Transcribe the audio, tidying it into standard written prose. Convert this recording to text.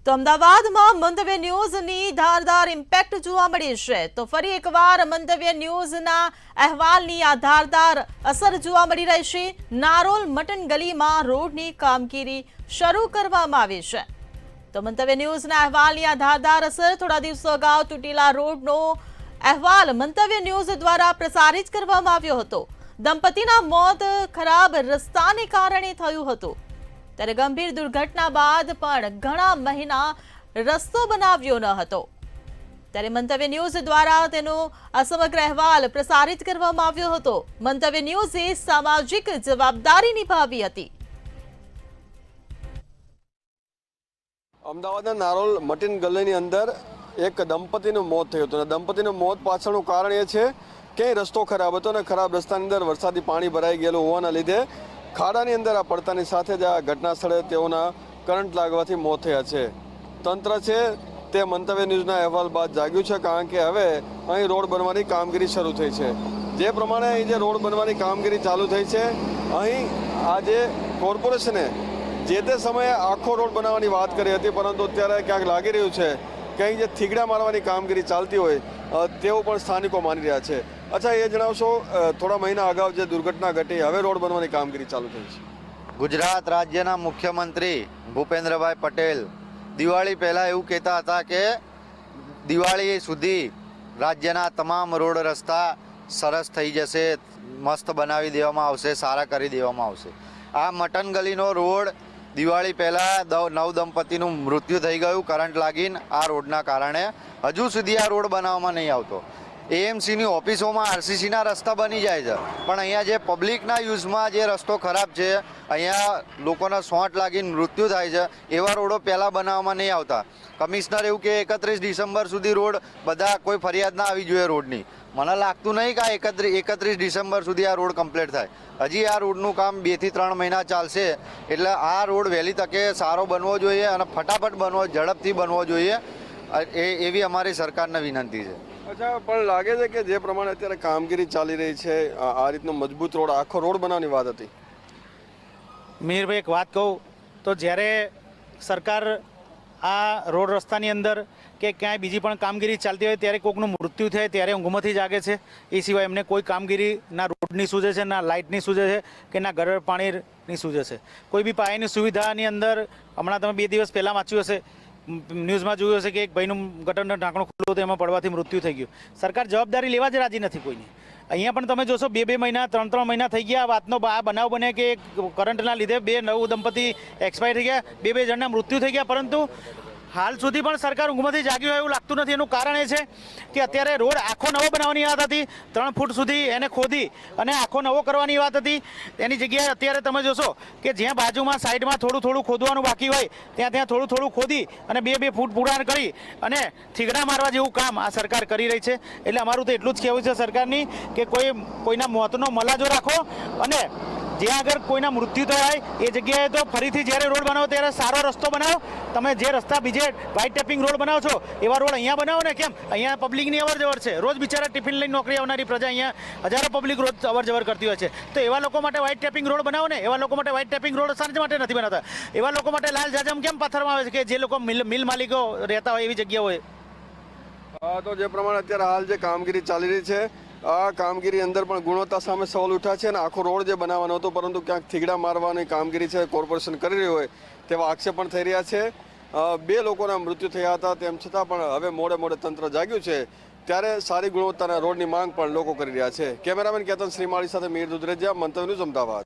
તો અમદાવાદમાં મંતવ્ય ન્યૂઝની ધારદાર ઇમ્પેક્ટ જોવા મળી છે। તો ફરી એકવાર મંતવ્ય ન્યૂઝના અહેવાલની આ ધારદાર અસર જોવા મળી રહી છે। નારોલ મટન ગલીમાં રોડની કામગીરી શરૂ કરવામાં આવી છે। તો મંતવ્ય ન્યૂઝના અહેવાલની આ ધારદાર અસર થોડા દિવસો અગાઉ તૂટેલા રોડનો અહેવાલ મંતવ્ય ન્યૂઝ દ્વારા પ્રસારિત કરવામાં આવ્યો હતો। દંપતીના મોત ખરાબ રસ્તાને કારણે થયું હતું। ત્યારે ગંભીર દુર્ઘટના બાદ પણ ઘણા મહિના રસ્તો બનાવ્યો ન હતો। ત્યારે મંતવ્ય ન્યૂઝ દ્વારા તેનો આ સમગ્ર અહેવાલ પ્રસારિત કરવામાં આવ્યો હતો। મંતવ્ય ન્યૂઝે સામાજિક જવાબદારી નિભાવી હતી। અમદાવાદના નારોલ મટીન ગલીની અંદર એક દંપતીનું મોત થયું હતું। દંપતીનું મોત પાછળનું કારણ એ છે કે રસ્તો ખરાબ હતો અને ખરાબ રસ્તાની અંદર વરસાદી પાણી ભરાઈ ગયેલું હોવાના લીધે ખાડાની અંદર આ પડતાની સાથે જ આ ઘટના સ્થળે તેઓના કરંટ લાગવાથી મોત થયા છે। તંત્ર છે તે મંતવ્ય ન્યૂઝના અહેવાલ બાદ જાગ્યું છે, કારણ કે હવે અહીં રોડ બનવાની કામગીરી શરૂ થઈ છે। જે પ્રમાણે અહીં જે રોડ બનવાની કામગીરી ચાલુ થઈ છે, અહીં આજે કોર્પોરેશને જે તે સમયે આખો રોડ બનાવવાની વાત કરી હતી, પરંતુ અત્યારે ક્યાંક લાગી રહ્યું છે કે અહીં જે થીગડા મારવાની કામગીરી ચાલતી હોય તેવું પણ સ્થાનિકો માની રહ્યા છે। અચ્છા, એ જણાવશો, થોડા મહિના અગાઉ જે દુર્ઘટના ઘટી, હવે રોડ બનવાની કામગીરી ચાલુ થઈ છે। ગુજરાત રાજ્યના મુખ્યમંત્રી ભૂપેન્દ્રભાઈ પટેલ દિવાળી પહેલાં એવું કહેતા હતા કે દિવાળી સુધી રાજ્યના તમામ રોડ રસ્તા સરસ થઈ જશે, મસ્ત બનાવી દેવામાં આવશે, સારા કરી દેવામાં આવશે। આ મટન ગલીનો રોડ દિવાળી પહેલાં 9 દંપતીનું મૃત્યુ થઈ ગયું કરંટ લાગીને આ રોડના કારણે। હજુ સુધી આ રોડ બનાવવામાં નહીં આવતો। એએમસીની ઓફિસોમાં આરસીસીના રસ્તા બની જાય છે, પણ અહીંયા જે પબ્લિકના યુઝમાં જે રસ્તો ખરાબ છે, અહીંયા લોકોના શોર્ટ લાગીને મૃત્યુ થાય છે, એવા રોડો પહેલાં બનાવવામાં નહીં આવતા। કમિશનર એવું કે 31 ડિસેમ્બર સુધી રોડ બધા કોઈ ફરિયાદ ના આવી જોઈએ રોડની। મને લાગતું નહીં કે આ 31 ડિસેમ્બર સુધી આ રોડ કમ્પ્લીટ થાય। હજી આ રોડનું કામ 2 થી 3 મહિના ચાલશે, એટલે આ રોડ વહેલી તકે સારો બનવો જોઈએ અને ફટાફટ બનવો, ઝડપથી બનવો જોઈએ, એવી અમારી સરકારને વિનંતી છે। અચ્છા, પણ લાગે છે કે જે પ્રમાણે અત્યારે કામગીરી ચાલી રહી છે, આ રીતનો મજબૂત રોડ, આખો રોડ બનાવવાની વાત હતી। મિહિરભાઈ, એક વાત કહું તો જ્યારે સરકાર આ રોડ રસ્તાની અંદર કે ક્યાંય બીજી પણ કામગીરી ચાલતી હોય ત્યારે કોઈકનું મૃત્યુ થાય ત્યારે ઊંઘમાંથી જાગે છે। એ સિવાય એમને કોઈ કામગીરી ના રોડની સૂઝે છે, ના લાઇટની સૂઝે છે, કે ના ઘર પાણીની સૂઝે છે। કોઈ બી પાયાની સુવિધાની અંદર હમણાં તમે 2 દિવસ પહેલાં વાંચ્યું હશે, ન્યૂઝમાં જોયું હશે કે એક ભાઈનું ગટરનું ઢાંકણું ખુલ્લું હતું, એમાં પડવાથી મૃત્યુ થઈ ગયું। સરકાર જવાબદારી લેવા જ રાજી નથી કોઈની। અહીંયા પણ તમે જોશો 2 મહિના 3 મહિના થઈ ગયા વાતનો આ બનાવ બને કે કરંટના લીધે 2 નવ દંપતી એક્સપાયર થઈ ગયા, 2 જણના મૃત્યુ થઈ ગયા, પરંતુ હાલ સુધી પણ સરકાર ઊંઘમાંથી જાગી હોય એવું લાગતું નથી। એનું કારણ એ છે કે અત્યારે રોડ આખો નવો બનાવવાની વાત હતી, 3 ફૂટ સુધી એને ખોદી અને આખો નવો કરવાની વાત હતી। એની જગ્યાએ અત્યારે તમે જોશો કે જ્યાં બાજુમાં સાઈડમાં થોડું ખોદવાનું બાકી હોય ત્યાં થોડું ખોદી અને 2 ફૂટ પુરાણ કરી અને થીગડા મારવા જેવું કામ આ સરકાર કરી રહી છે। એટલે અમારું તો એટલું જ કહેવું છે સરકારની કે કોઈના મોતનો મલાજો રાખો અને જ્યાં આગળ કોઈના મૃત્યુ થયા હોય એ જગ્યાએ તો ફરીથી જ્યારે રોડ બનાવો ત્યારે સારો રસ્તો બનાવો। તમે જે રસ્તા બીજે વ્હાઇટ ટેપિંગ રોડ બનાવો છો એવા રોડ અહીંયા બનાવો ને। કેમ? અહીંયા પબ્લિકની અવર જવર છે, રોજ બિચારા ટિફિન લઈને નોકરી આવનારી પ્રજા, અહીંયા હજારો પબ્લિક રોજ અવર જવર કરતી હોય છે। તો એવા લોકો માટે વ્હાઇટ ટેપિંગ રોડ બનાવો ને। એવા લોકો માટે વ્હાઇટ ટેપિંગ રોડ સાંજ માટે નથી બનાવતા। એવા લોકો માટે લાલ જાજમ કેમ પથ્થરમાં આવે છે કે જે લોકો મિલ માલિકો રહેતા હોય એવી જગ્યા હોય। તો જે પ્રમાણે અત્યારે હાલ જે કામગીરી ચાલી રહી છે, આ કામગીરી અંદર પણ ગુણવત્તા સામે સવાલ ઉઠ્યા છે અને આખો રોડ જે બનાવવાનો હતો, પરંતુ ક્યાંક થીગડા મારવાની કામગીરી છે કોર્પોરેશન કરી રહ્યું હોય તેવા આક્ષેપ પણ થઈ રહ્યા છે। 2 લોકોના મૃત્યુ થયા હતા, તેમ છતાં પણ હવે મોડે તંત્ર જાગ્યું છે, ત્યારે સારી ગુણવત્તાના રોડની માંગ પણ લોકો કરી રહ્યા છે। કેમેરામેન કેતન શ્રીમાળી સાથે મિહિર દુધરેજા, મંતવ્ય ન્યૂઝ, અમદાવાદ।